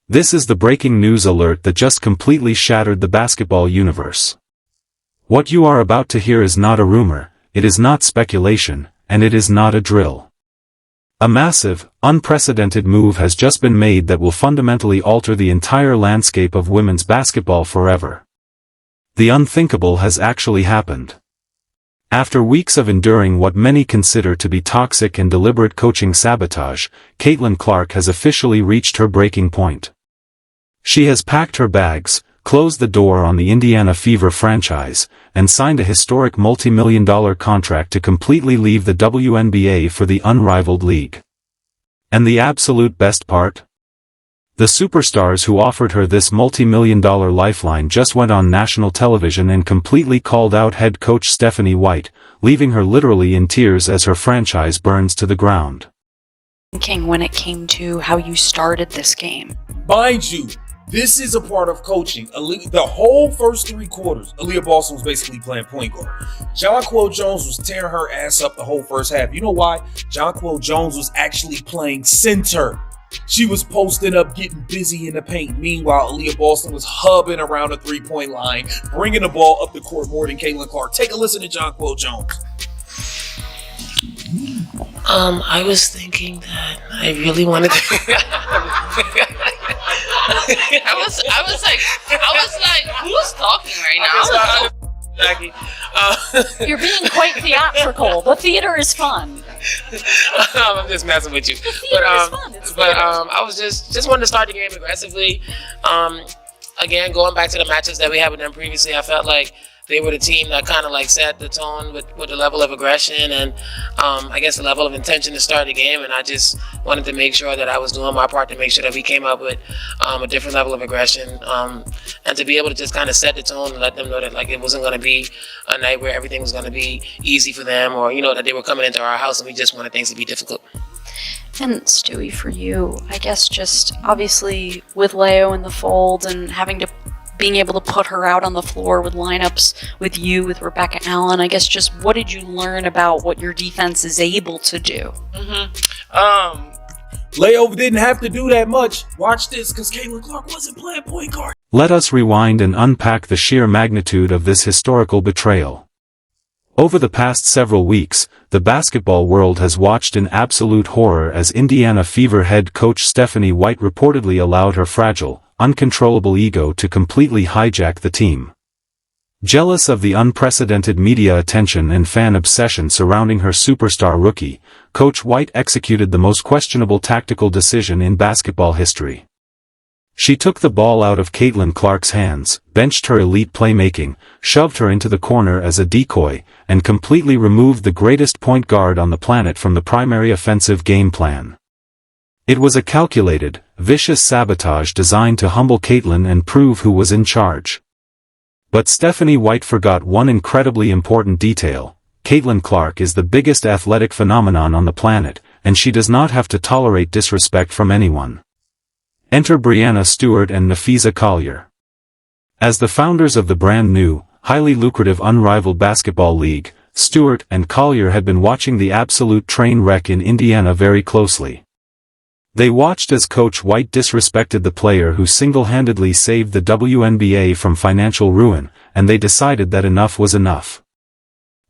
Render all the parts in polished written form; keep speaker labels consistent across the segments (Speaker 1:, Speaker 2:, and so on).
Speaker 1: This is the breaking news alert that just completely shattered the basketball universe. What you are about to hear is not a rumor, it is not speculation, and it is not a drill. A massive, unprecedented move has just been made that will fundamentally alter the entire landscape of women's basketball forever. The unthinkable has actually happened. After weeks of enduring what many consider to be toxic and deliberate coaching sabotage, Caitlin Clark has officially reached her breaking point. She has packed her bags, closed the door on the Indiana Fever franchise, and signed a historic multi-million-dollar contract to completely leave the WNBA for the unrivaled league. And the absolute best part? The superstars who offered her this multi-million-dollar lifeline just went on national television and completely called out head coach Stephanie White, leaving her literally in tears as her franchise burns to the ground.
Speaker 2: When it came to how you started this game.
Speaker 3: Mind you, this is a part of coaching. The whole first 3 quarters, Aaliyah Boston was basically playing point guard. Jonquel Jones was tearing her ass up the whole first half. You know why? Jonquel Jones was actually playing center. She was posting up, getting busy in the paint. Meanwhile, Aaliyah Boston was hubbing around the 3-point line, bringing the ball up the court more than Caitlin Clark. Take a listen to Jonquel Jones.
Speaker 4: I was thinking that I really wanted to. I was like, who's talking right
Speaker 2: now? You're being quite theatrical. The theater is fun.
Speaker 4: I'm just messing with you.
Speaker 2: The theater is fun.
Speaker 4: I was just wanted to start the game aggressively. Again, going back to the matches that we had with them previously, I felt like they were the team that kind of like set the tone with the level of aggression and I guess the level of intention to start the game. And I just wanted to make sure that I was doing my part to make sure that we came up with a different level of aggression and to be able to just kind of set the tone and let them know that like it wasn't going to be a night where everything was going to be easy for them, or that they were coming into our house and we just wanted things to be difficult.
Speaker 2: And Stewie, for you, I guess just obviously with Leo in the fold and being able to put her out on the floor with lineups with you, with Rebecca Allen, I guess just what did you learn about what your defense is able to do?
Speaker 3: Leo didn't have to do that much. Watch this, because Caitlin Clark wasn't playing point guard.
Speaker 1: Let us rewind and unpack the sheer magnitude of this historical betrayal. Over the past several weeks, the basketball world has watched in absolute horror as Indiana Fever head coach Stephanie White reportedly allowed her fragile, uncontrollable ego to completely hijack the team. Jealous of the unprecedented media attention and fan obsession surrounding her superstar rookie, Coach White executed the most questionable tactical decision in basketball history. She took the ball out of Caitlin Clark's hands, benched her elite playmaking, shoved her into the corner as a decoy, and completely removed the greatest point guard on the planet from the primary offensive game plan. It was a calculated, vicious sabotage designed to humble Caitlin and prove who was in charge. But Stephanie White forgot one incredibly important detail. Caitlin Clark is the biggest athletic phenomenon on the planet, and she does not have to tolerate disrespect from anyone. Enter Brianna Stewart and Nafisa Collier. As the founders of the brand new, highly lucrative unrivaled basketball league, Stewart and Collier had been watching the absolute train wreck in Indiana very closely. They watched as Coach White disrespected the player who single-handedly saved the WNBA from financial ruin, and they decided that enough was enough.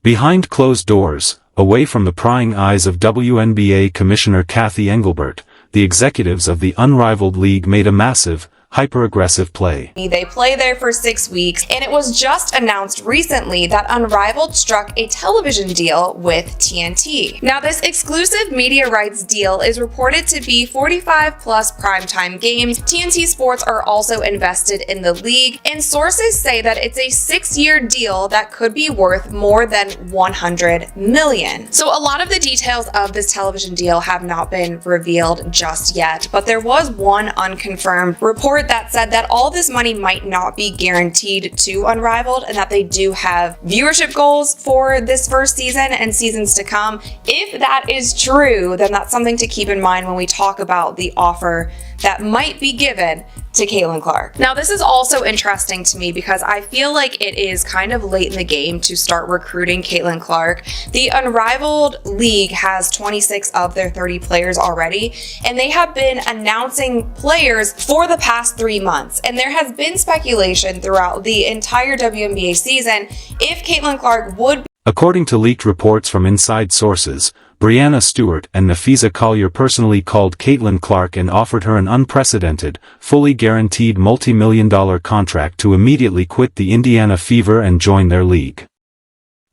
Speaker 1: Behind closed doors, away from the prying eyes of WNBA Commissioner Kathy Engelbert, the executives of the unrivaled league made a massive, hyper-aggressive play.
Speaker 5: They play there for 6 weeks, and it was just announced recently that Unrivaled struck a television deal with TNT. Now, this exclusive media rights deal is reported to be 45 plus primetime games. TNT Sports are also invested in the league, and sources say that it's a 6-year deal that could be worth more than $100 million. So a lot of the details of this television deal have not been revealed just yet, but there was one unconfirmed report that said that all this money might not be guaranteed to Unrivaled and that they do have viewership goals for this first season and seasons to come. If that is true, then that's something to keep in mind when we talk about the offer that might be given to Caitlin Clark. Now, this is also interesting to me because I feel like it is kind of late in the game to start recruiting Caitlin Clark. The Unrivaled League has 26 of their 30 players already, and they have been announcing players for the past 3 months. And there has been speculation throughout the entire WNBA season if Caitlin Clark would.
Speaker 1: According to leaked reports from inside sources, Breanna Stewart and Nafisa Collier personally called Caitlin Clark and offered her an unprecedented, fully guaranteed multi-million-dollar contract to immediately quit the Indiana Fever and join their league.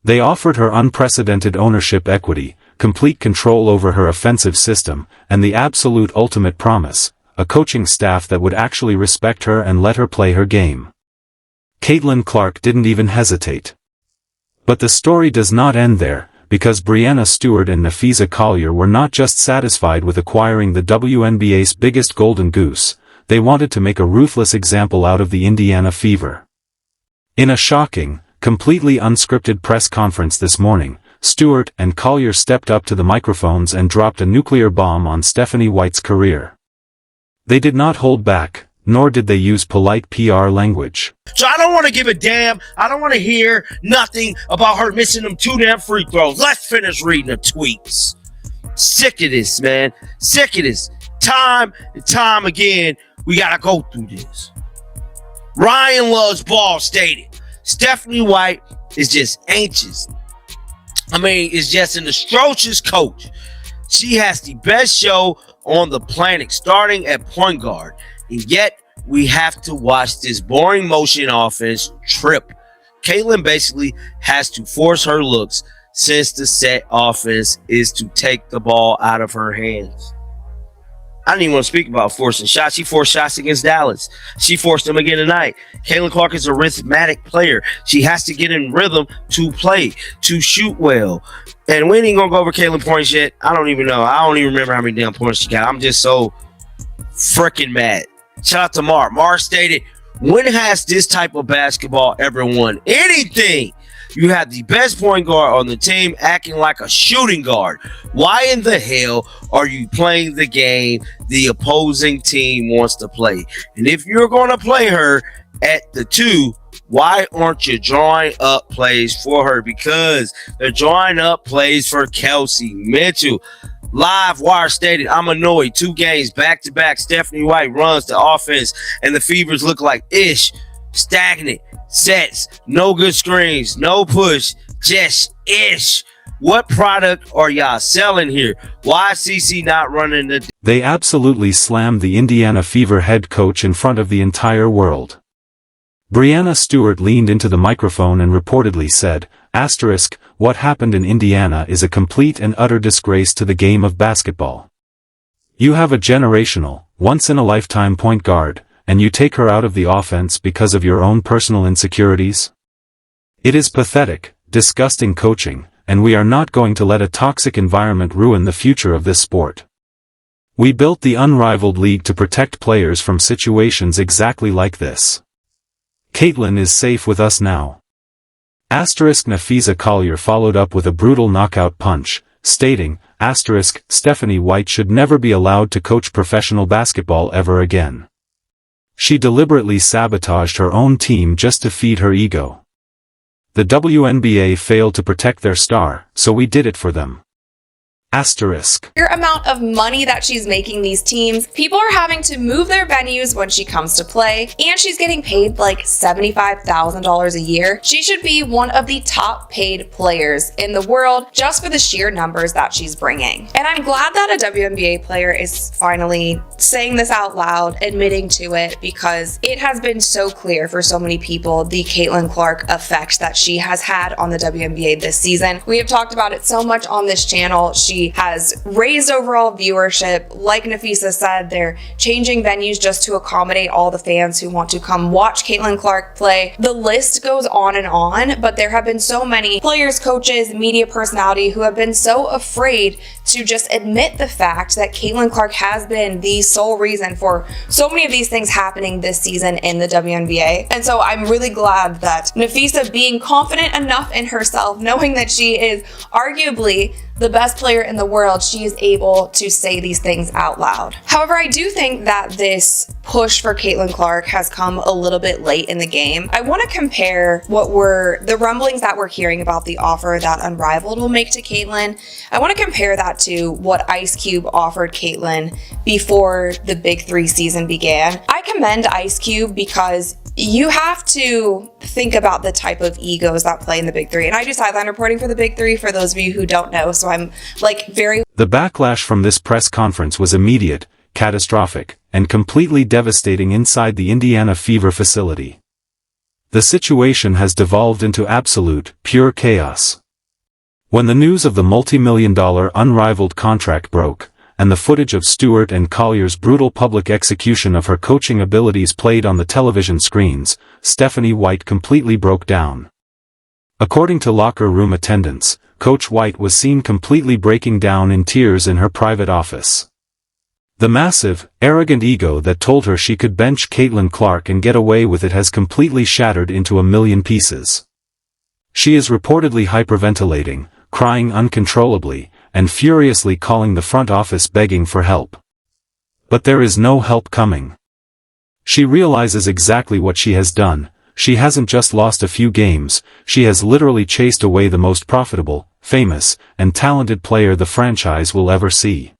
Speaker 1: They offered her unprecedented ownership equity, complete control over her offensive system, and the absolute ultimate promise, a coaching staff that would actually respect her and let her play her game. Caitlin Clark didn't even hesitate. But the story does not end there, because Breanna Stewart and Nafisa Collier were not just satisfied with acquiring the WNBA's biggest golden goose, they wanted to make a ruthless example out of the Indiana Fever. In a shocking, completely unscripted press conference this morning, Stewart and Collier stepped up to the microphones and dropped a nuclear bomb on Stephanie White's career. They did not hold back, nor did they use polite PR language.
Speaker 6: So I don't want to give a damn. I don't want to hear nothing about her missing them 2 damn free throws. Let's finish reading the tweets. Sick of this, man. Sick of this. Time and time again, we got to go through this. Ryan Loves Ball stated, Stephanie White is just anxious. Is just an atrocious coach. She has the best show on the planet, starting at point guard. And yet, we have to watch this boring motion offense trip. Caitlin basically has to force her looks since the set offense is to take the ball out of her hands. I didn't even want to speak about forcing shots. She forced shots against Dallas. She forced them again tonight. Caitlin Clark is a rhythmic player. She has to get in rhythm to play, to shoot well. And we ain't going to go over Caitlin points yet. I don't even know. I don't even remember how many damn points she got. I'm just so freaking mad. Shout out to Mar. Mar stated, when has this type of basketball ever won anything? You have the best point guard on the team acting like a shooting guard. Why in the hell are you playing the game the opposing team wants to play? And if you're going to play her at the 2, why aren't you drawing up plays for her? Because they're drawing up plays for Kelsey Mitchell. Live Wire stated, I'm annoyed. 2 games back-to-back. Stephanie White runs the offense, and the Fevers look like ish. Stagnant. Sets. No good screens. No push. Just ish. What product are y'all selling here? Why is CC not running the...
Speaker 1: They absolutely slammed the Indiana Fever head coach in front of the entire world. Breanna Stewart leaned into the microphone and reportedly said, "Asterisk, what happened in Indiana is a complete and utter disgrace to the game of basketball. You have a generational, once-in-a-lifetime point guard, and you take her out of the offense because of your own personal insecurities? It is pathetic, disgusting coaching, and we are not going to let a toxic environment ruin the future of this sport. We built the Unrivaled League to protect players from situations exactly like this. Caitlin is safe with us now." Asterisk Nafisa Collier followed up with a brutal knockout punch, stating, asterisk, Stephanie White should never be allowed to coach professional basketball ever again. She deliberately sabotaged her own team just to feed her ego. The WNBA failed to protect their star, so we did it for them. Asterisk.
Speaker 5: Your amount of money that she's making these teams, people are having to move their venues when she comes to play, and she's getting paid like $75,000 a year. She should be one of the top paid players in the world just for the sheer numbers that she's bringing. And I'm glad that a WNBA player is finally saying this out loud, admitting to it, because it has been so clear for so many people the Caitlin Clark effect that she has had on the WNBA this season. We have talked about it so much on this channel. She has raised overall viewership. Like Nafisa said, they're changing venues just to accommodate all the fans who want to come watch Caitlin Clark play. The list goes on, but there have been so many players, coaches, media personality who have been so afraid to just admit the fact that Caitlin Clark has been the sole reason for so many of these things happening this season in the WNBA. And so I'm really glad that Nafisa, being confident enough in herself, knowing that she is arguably the best player in the world, she is able to say these things out loud. However, I do think that this push for Caitlin Clark has come a little bit late in the game. I want to compare what were the rumblings that we're hearing about the offer that Unrivaled will make to Caitlin. I want to compare that to what Ice Cube offered Caitlin before the Big Three season began. I commend Ice Cube because you have to think about the type of egos that play in the Big Three. And I do sideline reporting for the Big Three, for those of you who don't know. So I'm very...
Speaker 1: The backlash from this press conference was immediate, catastrophic, and completely devastating inside the Indiana Fever facility. The situation has devolved into absolute, pure chaos. When the news of the multi-million-dollar Unrivaled contract broke, and the footage of Stewart and Collier's brutal public execution of her coaching abilities played on the television screens, Stephanie White completely broke down. According to locker room attendants, Coach White was seen completely breaking down in tears in her private office. The massive, arrogant ego that told her she could bench Caitlin Clark and get away with it has completely shattered into a million pieces. She is reportedly hyperventilating, crying uncontrollably, and furiously calling the front office begging for help. But there is no help coming. She realizes exactly what she has done. She hasn't just lost a few games, she has literally chased away the most profitable, famous, and talented player the franchise will ever see.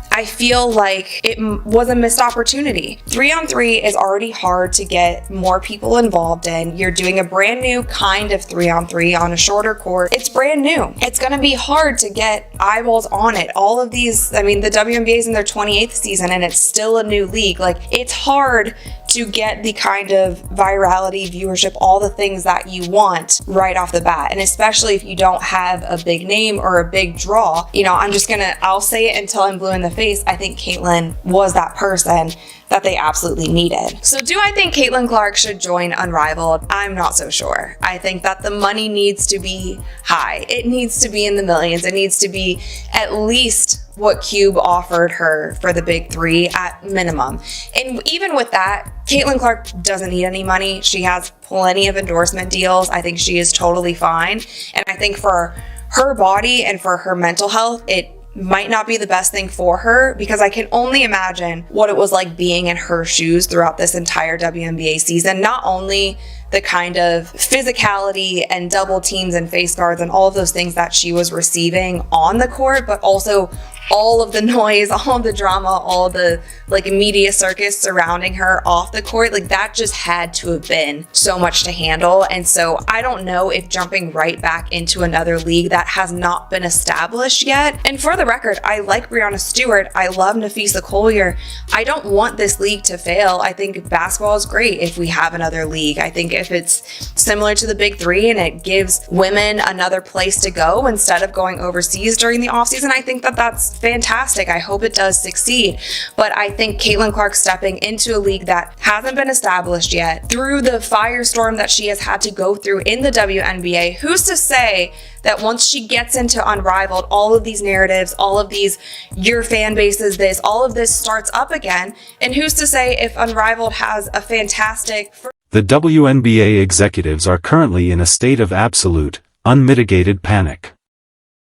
Speaker 5: I feel like it was a missed opportunity. 3-on-3 is already hard to get more people involved in. You're doing a brand new kind of 3-on-3 on a shorter court. It's brand new. It's going to be hard to get eyeballs on it. All of these, the WNBA is in their 28th season and it's still a new league. It's hard to get the kind of virality, viewership, all the things that you want right off the bat. And especially if you don't have a big name or a big draw. I'll say it until I'm blue in the face. I think Caitlin was that person that they absolutely needed. So do I think Caitlin Clark should join Unrivaled? I'm not so sure. I think that the money needs to be high. It needs to be in the millions. It needs to be at least what Cube offered her for the Big Three at minimum. And even with that, Caitlin Clark doesn't need any money. She has plenty of endorsement deals. I think she is totally fine. And I think for her body and for her mental health, it might not be the best thing for her, because I can only imagine what it was like being in her shoes throughout this entire WNBA season. Not only the kind of physicality and double teams and face guards and all of those things that she was receiving on the court, but also all of the noise, all of the drama, all the media circus surrounding her off the court. That just had to have been so much to handle. And so I don't know if jumping right back into another league that has not been established yet. And for the record, I like Breanna Stewart. I love Nafisa Collier. I don't want this league to fail. I think basketball is great if we have another league. I think if it's similar to the Big Three and it gives women another place to go instead of going overseas during the offseason, I think that that's fantastic. I hope it does succeed. But I think Caitlin Clark stepping into a league that hasn't been established yet, through the firestorm that she has had to go through in the WNBA, who's to say that once she gets into Unrivaled, all of these narratives, all of these, your fan base is this, all of this starts up again. And who's to say if Unrivaled has a fantastic...
Speaker 1: The WNBA executives are currently in a state of absolute, unmitigated panic.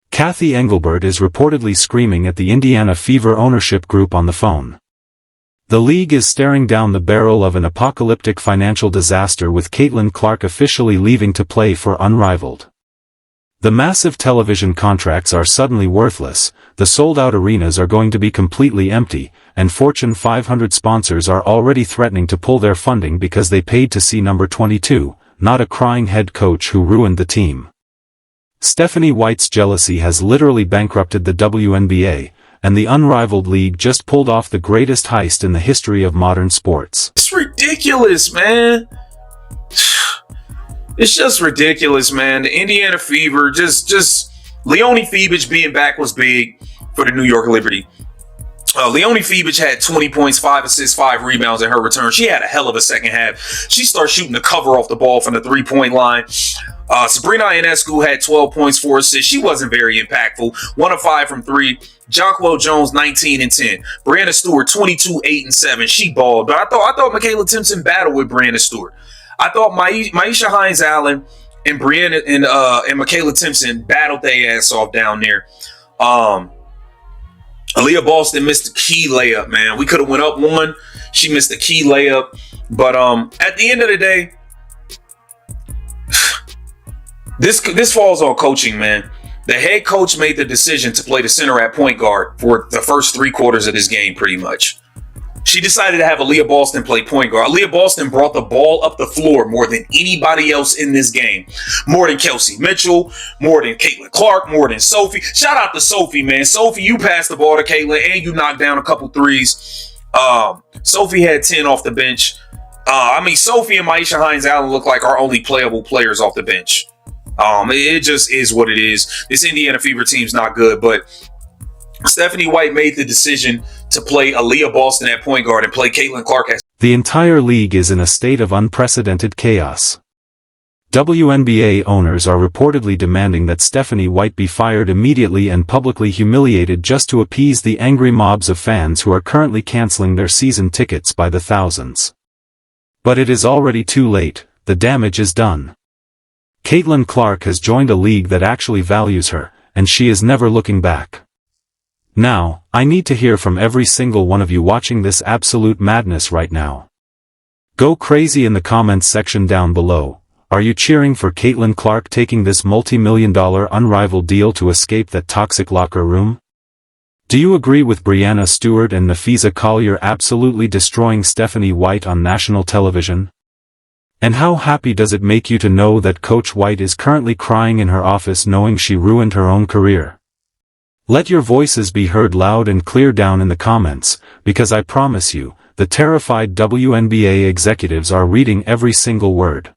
Speaker 1: Kathy Engelbert is reportedly screaming at the Indiana Fever ownership group on the phone. The league is staring down the barrel of an apocalyptic financial disaster, with Caitlin Clark officially leaving to play for Unrivaled. The massive television contracts are suddenly worthless, the sold-out arenas are going to be completely empty, and Fortune 500 sponsors are already threatening to pull their funding because they paid to see number 22, not a crying head coach who ruined the team. Stephanie White's jealousy has literally bankrupted the WNBA, and the Unrivaled League just pulled off the greatest heist in the history of modern sports.
Speaker 3: It's ridiculous, man. It's just ridiculous, man. The Indiana Fever, just Leonie Febich being back was big for the New York Liberty. Leonie Febich had 20 points, 5 assists, 5 rebounds in her return. She had a hell of a second half. She started shooting the cover off the ball from the three-point line. Sabrina Ionescu had 12 points, 4 assists. She wasn't very impactful. 1 of 5 from 3. Jonquel Jones, 19 and 10. Breanna Stewart, 22, 8 and 7. She balled. But I thought Michaela Timpson battled with Breanna Stewart. I thought Maisha Hines-Allen and Brianna and Michaela Timpson battled their ass off down there. Aaliyah Boston missed a key layup, man. We could have went up one. She missed a key layup. But at the end of the day, this falls on coaching, man. The head coach made the decision to play the center at point guard for the first 3 quarters of this game, pretty much. She decided to have Aaliyah Boston play point guard. Aaliyah Boston brought the ball up the floor more than anybody else in this game. More than Kelsey Mitchell, more than Caitlin Clark, more than Sophie. Shout out to Sophie, man. Sophie, you passed the ball to Caitlin and you knocked down a couple threes. Sophie had 10 off the bench. Sophie and Maisha Hines-Allen look like our only playable players off the bench. It just is what it is. This Indiana Fever team's not good, but Stephanie White made the decision to play Aaliyah Boston at point guard and play Caitlin Clark as...
Speaker 1: The entire league is in a state of unprecedented chaos. WNBA owners are reportedly demanding that Stephanie White be fired immediately and publicly humiliated just to appease the angry mobs of fans who are currently canceling their season tickets by the thousands. But it is already too late, the damage is done. Caitlin Clark has joined a league that actually values her, and she is never looking back. Now, I need to hear from every single one of you watching this absolute madness right now. Go crazy in the comments section down below. Are you cheering for Caitlin Clark taking this multi-million-dollar unrivaled deal to escape that toxic locker room? Do you agree with Breanna Stewart and Nafisa Collier absolutely destroying Stephanie White on national television? And how happy does it make you to know that Coach White is currently crying in her office knowing she ruined her own career? Let your voices be heard loud and clear down in the comments, because I promise you, the terrified WNBA executives are reading every single word.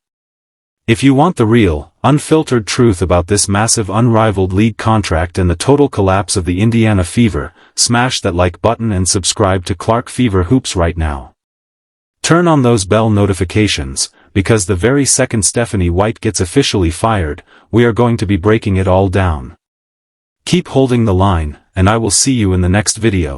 Speaker 1: If you want the real, unfiltered truth about this massive unrivaled league contract and the total collapse of the Indiana Fever, smash that like button and subscribe to Clark Fever Hoops right now. Turn on those bell notifications, because the very second Stephanie White gets officially fired, we are going to be breaking it all down. Keep holding the line, and I will see you in the next video.